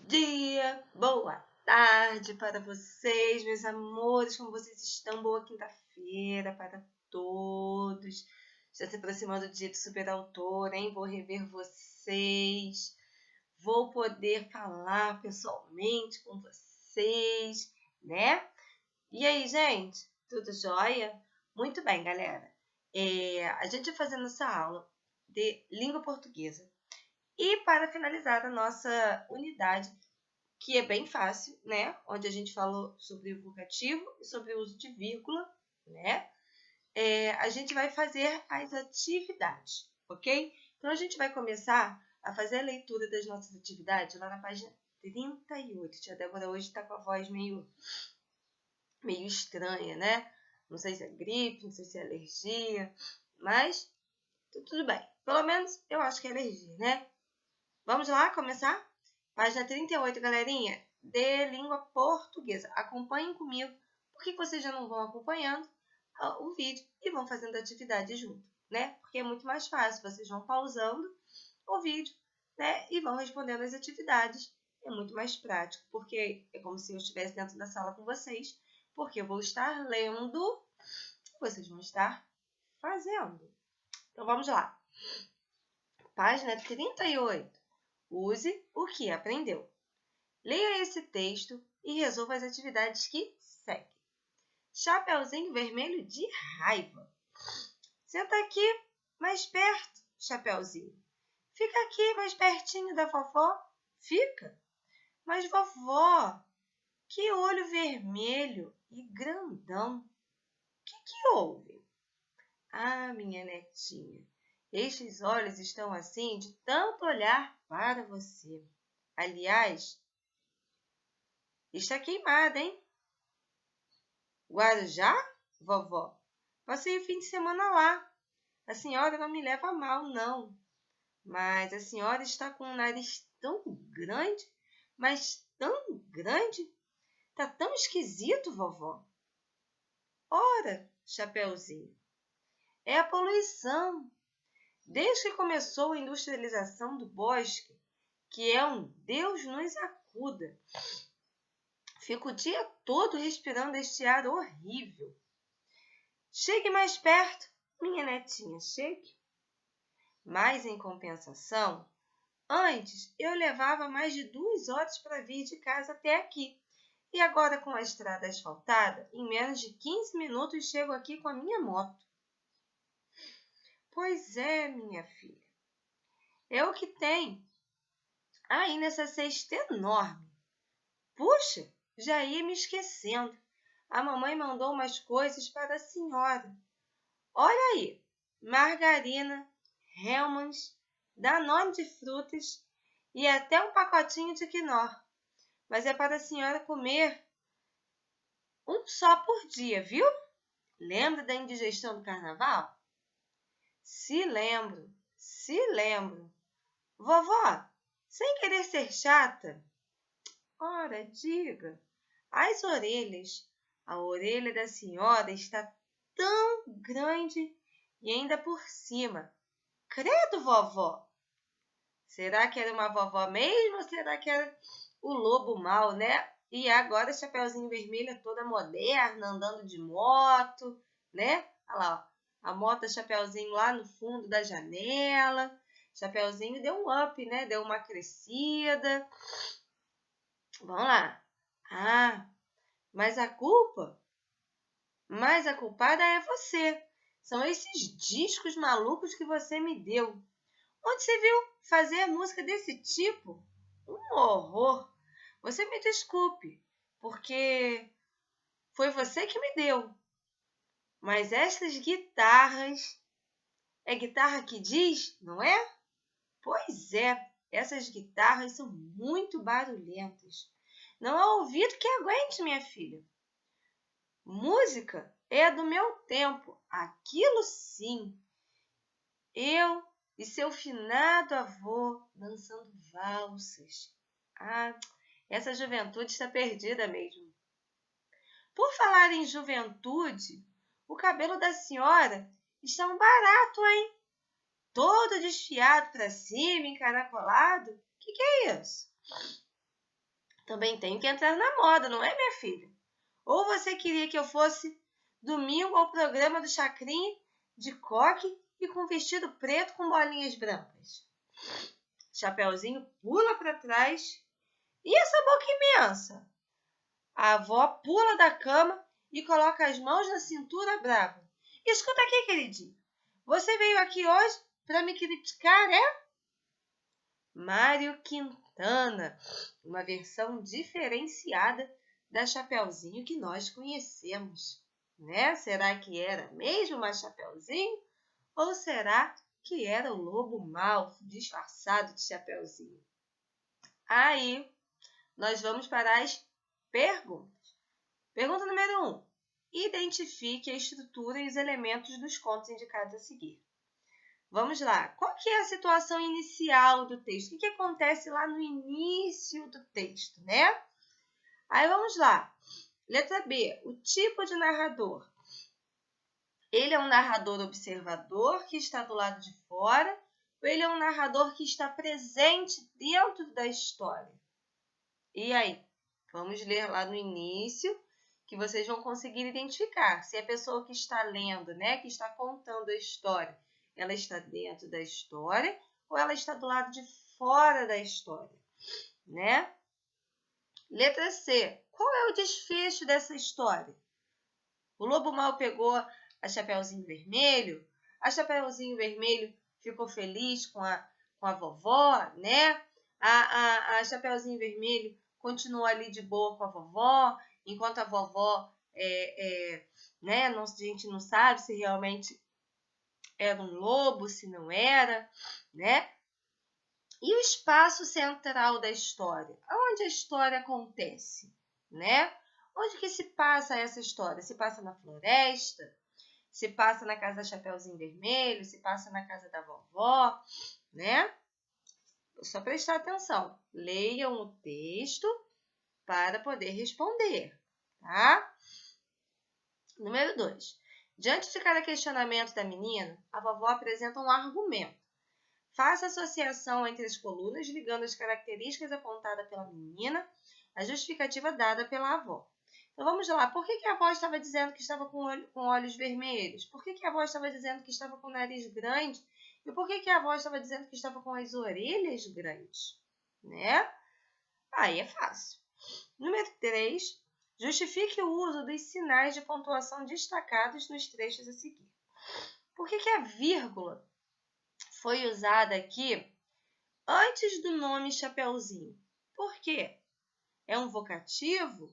dia, boa tarde para vocês, meus amores, como vocês estão? Boa quinta-feira para todos. Já se aproximando do dia do superautor, hein? Vou rever vocês, vou poder falar pessoalmente com vocês, né? E aí, gente? Tudo jóia? Muito bem, galera. A gente vai fazendo essa aula de língua portuguesa. E para finalizar a nossa unidade, que é bem fácil, né? Onde a gente falou sobre o vocativo e sobre o uso de vírgula, né? A gente vai fazer as atividades, ok? Então, a gente vai começar a fazer a leitura das nossas atividades lá na página 38. Tia Débora hoje está com a voz meio estranha, né? Não sei se é gripe, não sei se é alergia, mas tudo bem. Pelo menos eu acho que é alergia, né? Vamos lá começar? Página 38, galerinha, de língua portuguesa. Acompanhem comigo, porque vocês já não vão acompanhando o vídeo e vão fazendo atividade junto, né? Porque é muito mais fácil, vocês vão pausando o vídeo, né? E vão respondendo as atividades. É muito mais prático, porque é como se eu estivesse dentro da sala com vocês, porque eu vou estar lendo, vocês vão estar fazendo. Então, vamos lá. Página 38. Use o que aprendeu. Leia esse texto e resolva as atividades que seguem. Chapeuzinho vermelho de raiva. Senta aqui mais perto, Chapeuzinho. Fica aqui mais pertinho da vovó. Fica. Mas, vovó, que olho vermelho e grandão. O que houve? Ah, minha netinha, estes olhos estão assim de tanto olhar para você. Aliás, está queimada, hein? Guarujá, vovó? Passei o fim de semana lá. A senhora não me leva a mal, não. Mas a senhora está com um nariz tão grande, mas tão grande. Tá tão esquisito, vovó. Ora, Chapeuzinho, é a poluição. Desde que começou a industrialização do bosque, que é um Deus nos acuda, fico o dia todo respirando este ar horrível. Chegue mais perto, minha netinha, chegue. Mas, em compensação, antes eu levava mais de 2 horas para vir de casa até aqui. E agora, com a estrada asfaltada, em menos de 15 minutos chego aqui com a minha moto. Pois é, minha filha. É o que tem. Aí nessa cesta enorme. Puxa, já ia me esquecendo. A mamãe mandou umas coisas para a senhora. Olha aí, margarina, Hellmann's, Danone de frutas e até um pacotinho de quinó. Mas é para a senhora comer um só por dia, viu? Lembra da indigestão do carnaval? Se lembro. Vovó, sem querer ser chata, ora, diga. As orelhas. A orelha da senhora está tão grande e ainda por cima. Credo, vovó! Será que era uma vovó mesmo ou será que era o lobo mau, né? E agora Chapeuzinho Vermelho é toda moderna, andando de moto, né? Olha lá, ó. A moto Chapeuzinho lá no fundo da janela. Chapeuzinho deu um up, né? Deu uma crescida. Vamos lá. Ah, mas a culpada é você. São esses discos malucos que você me deu. Onde você viu fazer música desse tipo? Um horror. Você me desculpe, porque foi você que me deu. Mas estas guitarras... É guitarra que diz, não é? Pois é, essas guitarras são muito barulhentas. Não há ouvido que aguente, minha filha. Música é do meu tempo, aquilo sim. Eu e seu finado avô dançando valsas. Ah, essa juventude está perdida mesmo. Por falar em juventude, o cabelo da senhora está um barato, hein? Todo desfiado para cima, encaracolado. Que é isso? Também tem que entrar na moda, não é, minha filha? Ou você queria que eu fosse domingo ao programa do Chacrinha de coque e com vestido preto com bolinhas brancas? Chapeuzinho pula para trás. E essa boca imensa? A avó pula da cama e coloca as mãos na cintura brava. Escuta aqui, queridinho. Você veio aqui hoje para me criticar, é? Mário Quintana, uma versão diferenciada da Chapeuzinho que nós conhecemos, né? Será que era mesmo uma Chapeuzinho ou será que era o lobo mau disfarçado de Chapeuzinho? Aí, nós vamos para as perguntas. Pergunta número 1. Identifique a estrutura e os elementos dos contos indicados a seguir. Vamos lá. Qual que é a situação inicial do texto? O que acontece lá no início do texto, né? Aí vamos lá. Letra B. O tipo de narrador. Ele é um narrador observador que está do lado de fora ou ele é um narrador que está presente dentro da história? E aí? Vamos ler lá no início que vocês vão conseguir identificar se a pessoa que está lendo, né, que está contando a história, ela está dentro da história ou ela está do lado de fora da história, né? Letra C. Qual é o desfecho dessa história? O lobo mau pegou a Chapeuzinho Vermelho? A Chapeuzinho Vermelho ficou feliz com a vovó, né? A Chapeuzinho Vermelho continuou ali de boa com a vovó, enquanto a vovó, né? A gente não sabe se realmente era um lobo, se não era, né? E o espaço central da história? Onde a história acontece, né? Onde que se passa essa história? Se passa na floresta? Se passa na casa da Chapeuzinho Vermelho? Se passa na casa da vovó, né? Só prestar atenção. Leiam o texto para poder responder, tá? Número 2. Diante de cada questionamento da menina, a vovó apresenta um argumento. Faça associação entre as colunas, ligando as características apontadas pela menina à justificativa dada pela avó. Então, vamos lá. Por que a avó estava dizendo que estava com olhos vermelhos? Por que a avó estava dizendo que estava com o nariz grande? E por que a avó estava dizendo que estava com as orelhas grandes? Né? Aí é fácil. Número 3. Justifique o uso dos sinais de pontuação destacados nos trechos a seguir. Por que a vírgula foi usada aqui antes do nome Chapeuzinho? Por quê? É um vocativo?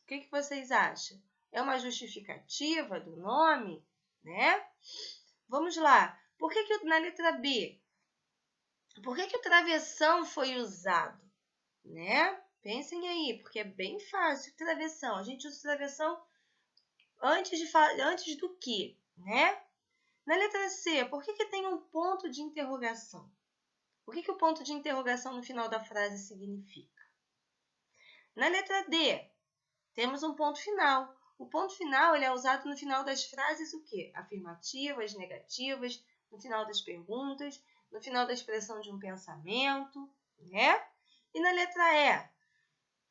O que vocês acham? É uma justificativa do nome, né? Vamos lá. Por que na letra B? Por que o travessão foi usado, né? Pensem aí, porque é bem fácil. Travessão, a gente usa travessão antes do que, né? Na letra C, por que tem um ponto de interrogação? O que o ponto de interrogação no final da frase significa? Na letra D, temos um ponto final. O ponto final ele é usado no final das frases o quê? Afirmativas, negativas, no final das perguntas, no final da expressão de um pensamento, né? E na letra E,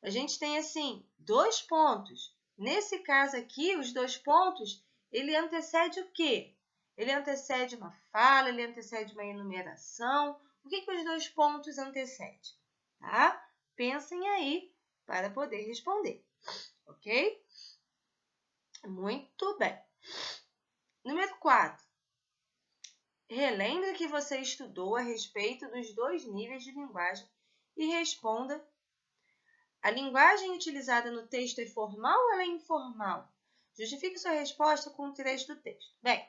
a gente tem assim, 2 pontos. Nesse caso aqui, os 2 pontos, ele antecede o quê? Ele antecede uma fala, ele antecede uma enumeração. O que os 2 pontos antecedem? Tá? Pensem aí para poder responder, ok? Muito bem. Número 4. Relembre que você estudou a respeito dos 2 níveis de linguagem e responda: a linguagem utilizada no texto é formal ou ela é informal? Justifique sua resposta com o trecho do texto. Bem,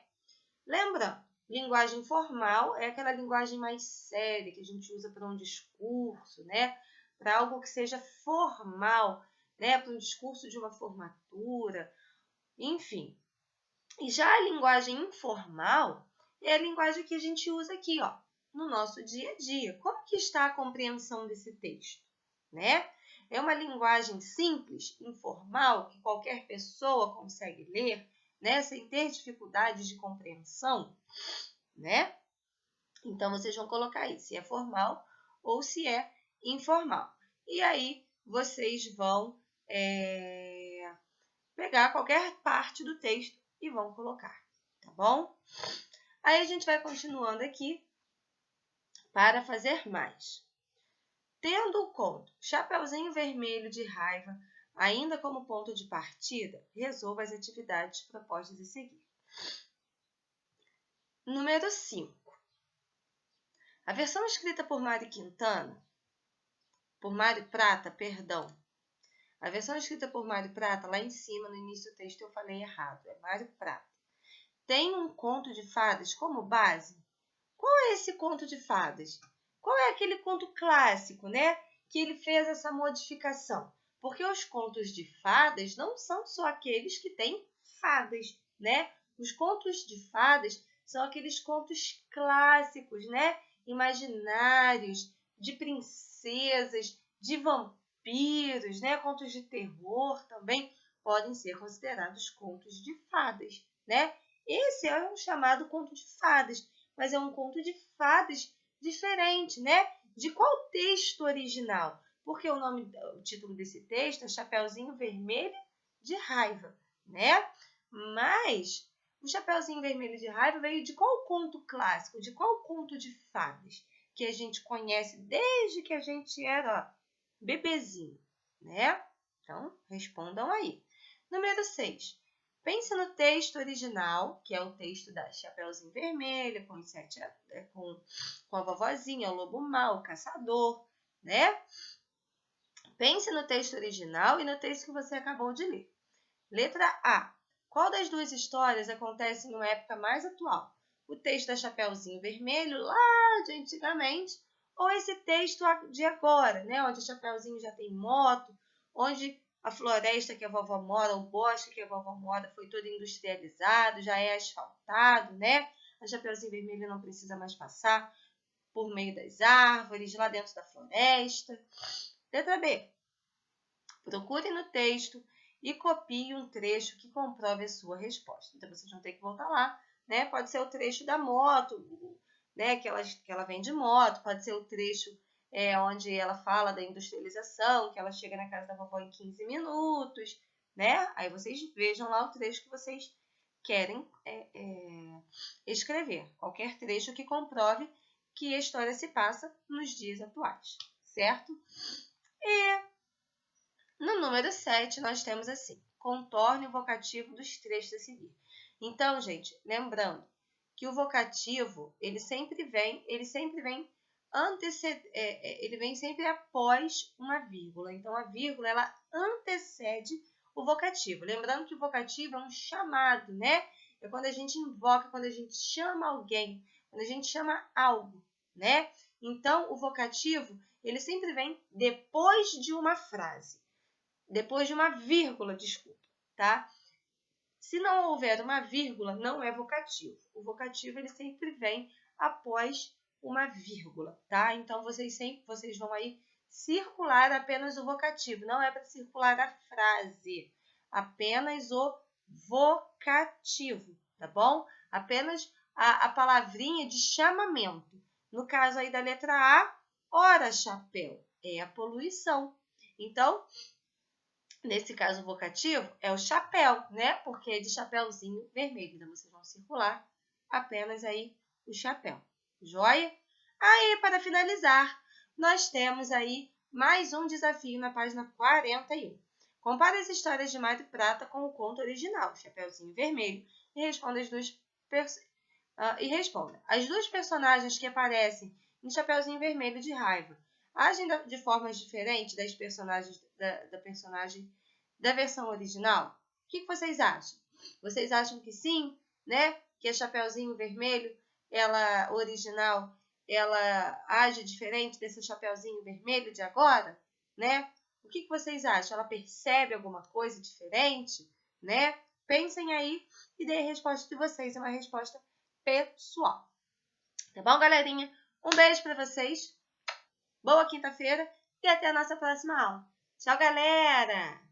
lembrando, linguagem formal é aquela linguagem mais séria que a gente usa para um discurso, né? Para algo que seja formal, né? Para um discurso de uma formatura, enfim. E já a linguagem informal é a linguagem que a gente usa aqui, ó, no nosso dia a dia. Como que está a compreensão desse texto, né? É uma linguagem simples, informal, que qualquer pessoa consegue ler, né? Sem ter dificuldades de compreensão, né? Então, vocês vão colocar aí se é formal ou se é informal. E aí, vocês vão pegar qualquer parte do texto e vão colocar, tá bom? Aí a gente vai continuando aqui para fazer mais. Tendo o conto Chapeuzinho Vermelho de Raiva ainda como ponto de partida, resolva as atividades propostas a seguir. Número 5. A versão escrita por Mário Prata, perdão. A versão escrita por Mário Prata, lá em cima, no início do texto, eu falei errado. É Mário Prata. Tem um conto de fadas como base? Qual é esse conto de fadas? Qual é aquele conto clássico, né? Que ele fez essa modificação? Porque os contos de fadas não são só aqueles que têm fadas, né? Os contos de fadas são aqueles contos clássicos, né? Imaginários, de princesas, de vampiros, né? Contos de terror também podem ser considerados contos de fadas, né? Esse é um chamado conto de fadas, mas é um conto de fadas diferente, né? De qual texto original? Porque o título desse texto é Chapeuzinho Vermelho de Raiva, né? Mas o Chapeuzinho Vermelho de Raiva veio de qual conto clássico? De qual conto de fadas que a gente conhece desde que a gente era bebezinho, né? Então, respondam aí. Número 6. Pense no texto original, que é o texto da Chapeuzinho Vermelho, com a vovozinha, o lobo mau, o caçador, né? Pense no texto original e no texto que você acabou de ler. Letra A. Qual das duas histórias acontece em uma época mais atual? O texto da Chapeuzinho Vermelho, lá de antigamente, ou esse texto de agora, né? Onde o Chapeuzinho já tem moto, onde a floresta que a vovó mora, o bosque que a vovó mora foi todo industrializado, já é asfaltado, né? A Chapeuzinho Vermelho não precisa mais passar por meio das árvores, lá dentro da floresta. Letra B. Procure no texto e copie um trecho que comprove a sua resposta. Então, vocês vão ter que voltar lá, né? Pode ser o trecho da moto, né? Que ela vem de moto, pode ser o trecho onde ela fala da industrialização, que ela chega na casa da vovó em 15 minutos, né? Aí vocês vejam lá o trecho que vocês querem escrever. Qualquer trecho que comprove que a história se passa nos dias atuais, certo? E no número 7, nós temos assim, contorne o vocativo dos trechos a seguir. Então, gente, lembrando que o vocativo, ele sempre vem sempre após uma vírgula. Então, a vírgula, ela antecede o vocativo. Lembrando que o vocativo é um chamado, né? É quando a gente invoca, quando a gente chama alguém, quando a gente chama algo, né? Então, o vocativo, ele sempre vem depois de uma frase. Depois de uma vírgula, desculpa, tá? Se não houver uma vírgula, não é vocativo. O vocativo, ele sempre vem após uma vírgula, tá? Então, vocês vão aí circular apenas o vocativo. Não é para circular a frase. Apenas o vocativo, tá bom? Apenas a palavrinha de chamamento. No caso aí da letra A, ora, chapéu, é a poluição. Então, nesse caso, o vocativo é o chapéu, né? Porque é de chapéuzinho vermelho. Então, vocês vão circular apenas aí o chapéu. Joia? Aí, para finalizar, nós temos aí mais um desafio na página 41. Compare as histórias de Mário Prata com o conto original, Chapeuzinho Vermelho, e responda as duas personagens que aparecem em Chapeuzinho Vermelho de Raiva agem de formas diferentes das personagens da personagem da versão original? O que vocês acham? Vocês acham que sim, né? Que a Chapeuzinho Vermelho, ela original, ela age diferente desse Chapeuzinho Vermelho de agora, né? O que vocês acham? Ela percebe alguma coisa diferente, né? Pensem aí e deem a resposta de vocês, é uma resposta pessoal. Tá bom, galerinha? Um beijo para vocês. Boa quinta-feira e até a nossa próxima aula. Tchau, galera!